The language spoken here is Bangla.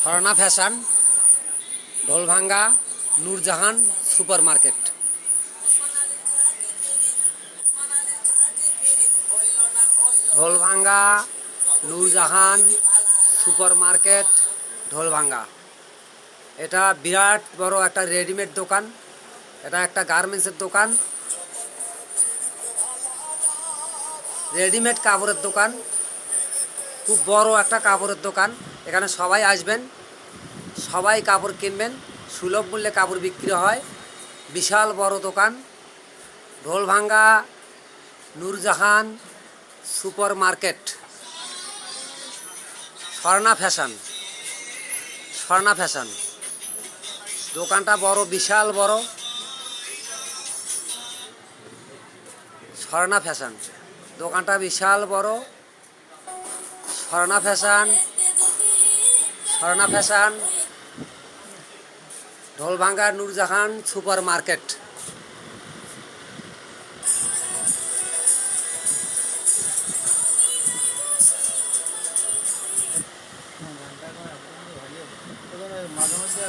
Swarna fashion, Dholbhanga, Nurjahan super market. Dholbhanga, Nurjahan super market, Dholbhanga. এটা বিরাট বড় একটা রেডিমেড দোকান। এটা একটা গার্মেন্টসের দোকান, রেডিমেড কাপড়ের দোকান, খুব বড় একটা কাপড়ের দোকান। এখানে সবাই আসবেন, সবাই কাপড় কিনবেন, সুলভ মূল্যে কাপড় বিক্রি হয়। বিশাল বড় দোকান। Dholbhanga Nurjahan super market. Swarna fashion, Swarna fashion দোকানটা বড়, বিশাল বড়। স্বর্ণা ফ্যাশন দোকানটা বিশাল বড়। Swarna fashion, Swarna fashion, Dholbhanga Nurjahan super market. মাঝে মধ্যে